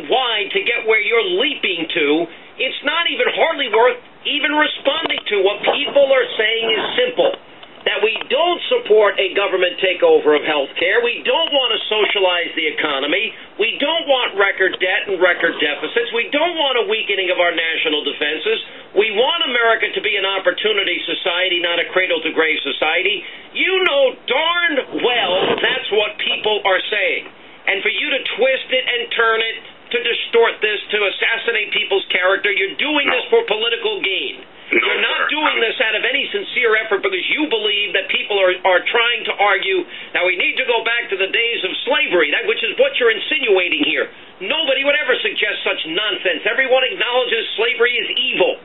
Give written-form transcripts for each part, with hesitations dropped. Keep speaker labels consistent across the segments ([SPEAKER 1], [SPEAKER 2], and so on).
[SPEAKER 1] and wide to get where you're leaping to, it's not even hardly worth even responding to. What people are saying is simple. That we don't support a government takeover of health care. We don't want to socialize the economy. We don't want record debt and record deficits. We don't want a weakening of our national defenses. We want America to be an opportunity society, not a cradle-to-grave society. You know darn well that's what people are saying. And for you to twist it and turn it, to distort this, to assassinate people's character, you're doing this for political gain. You're not doing this out of any sincere effort because you believe that people are trying to argue that we need to go back to the days of slavery, which is what you're insinuating here. Nobody would ever suggest such nonsense. Everyone acknowledges slavery is evil.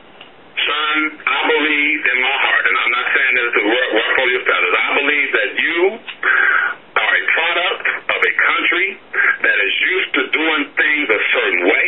[SPEAKER 2] Son, I believe in my heart, and I'm not saying this to ruffle your feathers, I believe that you are a product of a country that is used to doing things a certain way.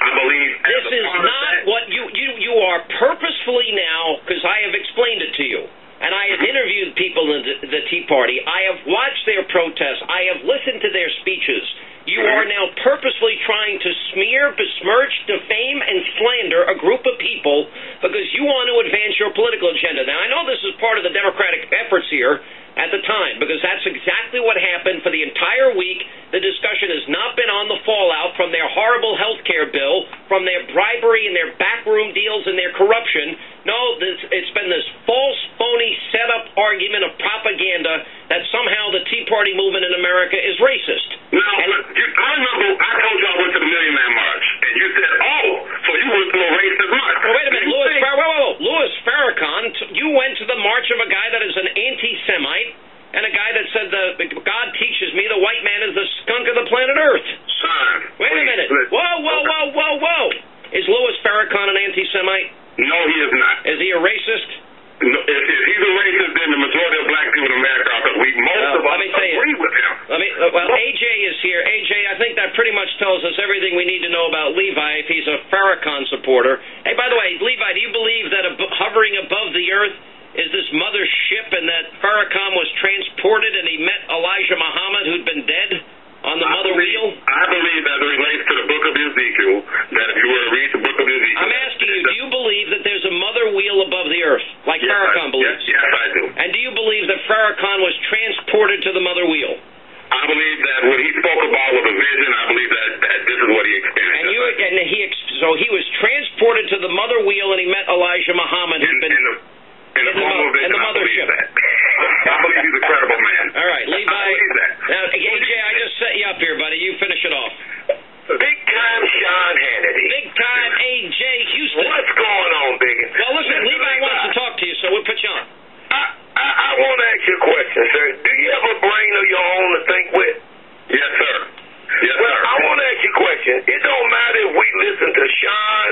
[SPEAKER 2] I believe
[SPEAKER 1] this is not what you are purposefully now, because I have explained it to you. And I have interviewed people in the Tea Party. I have watched their protests. I have listened to their speeches. You are now purposely trying to smear, besmirch, defame, and slander a group of people because you want to advance your political agenda. Now, I know this is part of the Democratic efforts here at the time, because that's exactly what happened for the entire week. The discussion has not been on the fallout from their horrible health care bill, from their bribery and their backroom deals and their corruption. No, it's been this false, phony, set-up argument of propaganda that somehow the Tea Party movement in America is racist.
[SPEAKER 2] No, I remember I told you I went to the Million Man March, and you said, oh, so you went to a racist march.
[SPEAKER 1] Well, wait a minute, Louis Farrakhan, you went to the march of a guy that is an anti-Semite, and a guy that said, God teaches me the white man is the skunk of the planet Earth.
[SPEAKER 2] Son.
[SPEAKER 1] Wait a minute. Whoa. Is Louis Farrakhan an anti-Semite?
[SPEAKER 2] No, he is not.
[SPEAKER 1] Is he a racist?
[SPEAKER 2] No, if he's a racist, then the majority of black people in America are, because most of us agree with him.
[SPEAKER 1] AJ is here. AJ, I think that pretty much tells us everything we need to know about Levi if he's a Farrakhan supporter. Hey, by the way, Levi, do you believe that hovering above the earth is this mother ship, and that Farrakhan was transported and he met Elijah Muhammad, who'd been dead on the mother wheel?
[SPEAKER 2] I believe that relates to the book of Ezekiel, that if you were to read the book of Ezekiel...
[SPEAKER 1] I'm asking you, do you believe that there's a mother wheel above the earth, like Farrakhan believes?
[SPEAKER 2] Yes, I do.
[SPEAKER 1] And do you believe that Farrakhan was transported to the mother wheel?
[SPEAKER 2] I believe that what he spoke about was a vision. I believe that this is what he experienced.
[SPEAKER 1] So he was transported to the mother wheel, and he met Elijah Muhammad, who'd been...
[SPEAKER 2] In the
[SPEAKER 1] mothership.
[SPEAKER 2] I believe he's a credible man.
[SPEAKER 1] All right, Levi. Now, AJ, I just set you up here, buddy. You finish it off.
[SPEAKER 2] Big time Sean Hannity.
[SPEAKER 1] Big time AJ Houston.
[SPEAKER 2] What's going on, Big?
[SPEAKER 1] Well, listen, Levi wants to talk to you, so we'll put you on.
[SPEAKER 2] I want to ask you a question, sir. Do you have a brain of your own to think with? Yes, sir. Yes, sir. I want to ask you a question. It don't matter if we listen to Sean,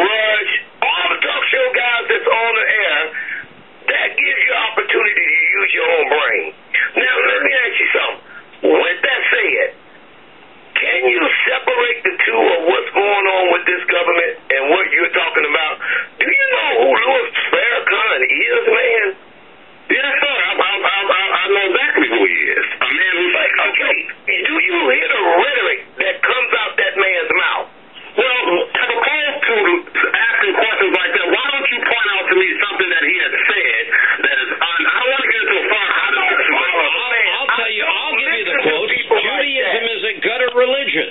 [SPEAKER 2] Rush, all the talk show guys that's on the air. That gives you opportunity to use your own brain. Now, let me ask you something. With that said, can you separate the two of what's going on with this government and what you're talking about? Do you know who Louis Farrakhan is, man? Yes, sir. I know exactly who he is. A man who's like, okay, do you hear the rhetoric that comes out that man's mouth? Well, as opposed to asking questions like that, why don't you point out to me something that he has said that is I don't want to get into a far.
[SPEAKER 1] I'll tell you, I'll give you the quote. Judaism is a gutter religion.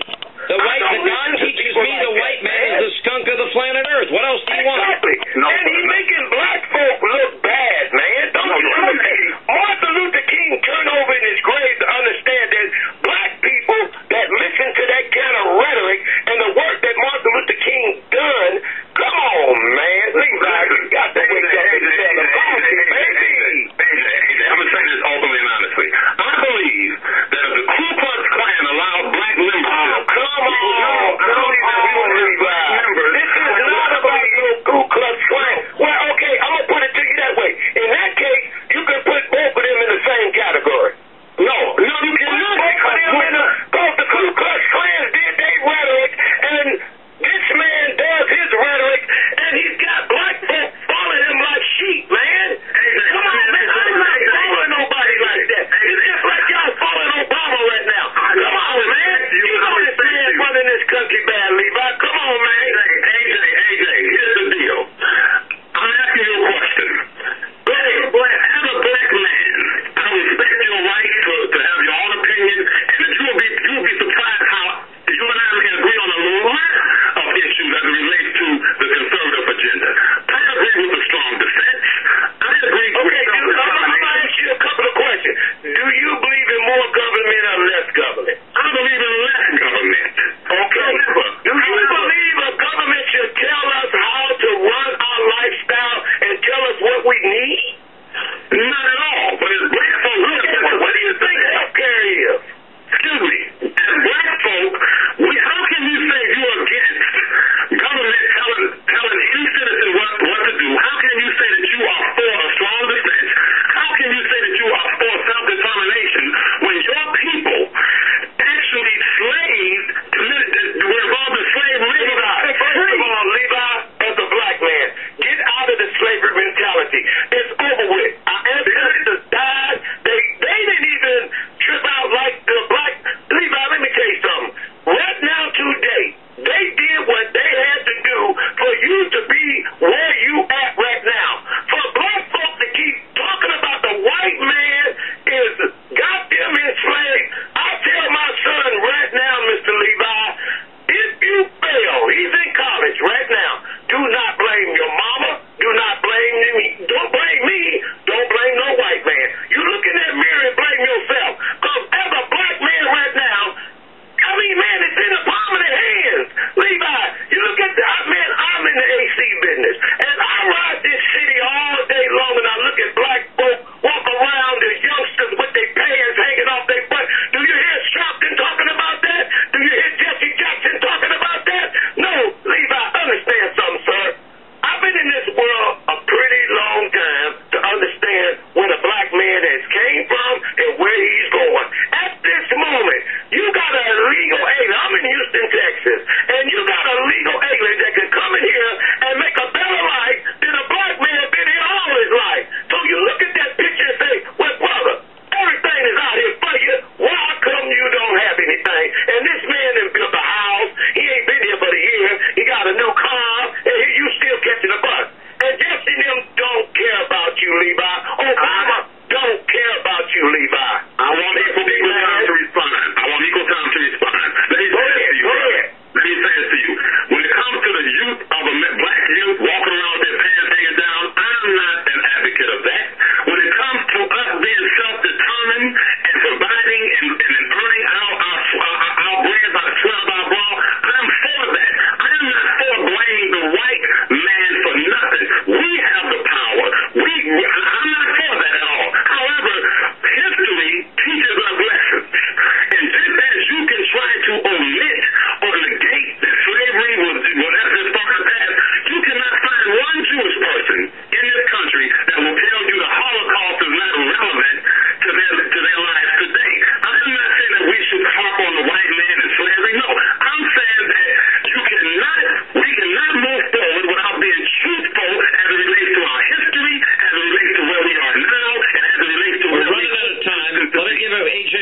[SPEAKER 1] The God teaches me the white man is the skunk of the planet Earth. What else do you want?
[SPEAKER 2] Exactly. No, and he's making black folk look bad, man. Don't you understand? Martin Luther King turned over in his grave to understand that black people that listen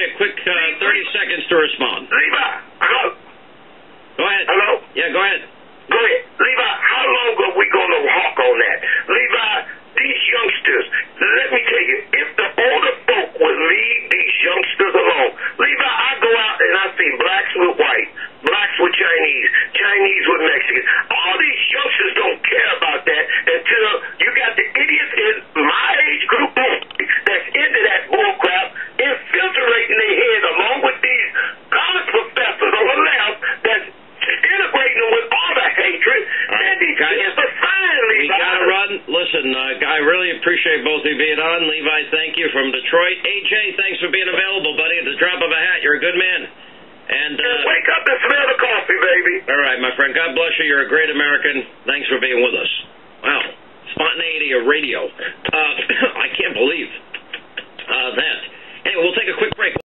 [SPEAKER 1] a quick 30 seconds to respond.
[SPEAKER 2] Levi, hello?
[SPEAKER 1] Go ahead.
[SPEAKER 2] Hello?
[SPEAKER 1] Yeah, go ahead.
[SPEAKER 2] Go ahead. Levi, how long are we going to hawk on that? Levi, these youngsters, let me tell you, if the older folk would leave these youngsters alone, Levi, I go out and I see blacks with white, blacks with Chinese, Chinese with Mexicans. All these youngsters don't care about that until you got the idiots in my age group that's into that bullcrap, infiltrating their head along with these college professors on the left that's integrating them with all the hatred. And these kids are finally...
[SPEAKER 1] We got to run. Listen, I really appreciate both of you being on. Levi, thank you from Detroit. AJ, thanks for being available, buddy. At the drop of a hat, you're a good man. And
[SPEAKER 2] wake up and smell the coffee, baby.
[SPEAKER 1] All right, my friend. God bless you. You're a great American. Thanks for being with us. Wow. Spontaneity of radio. I can't believe that. Anyway, we'll take a quick break.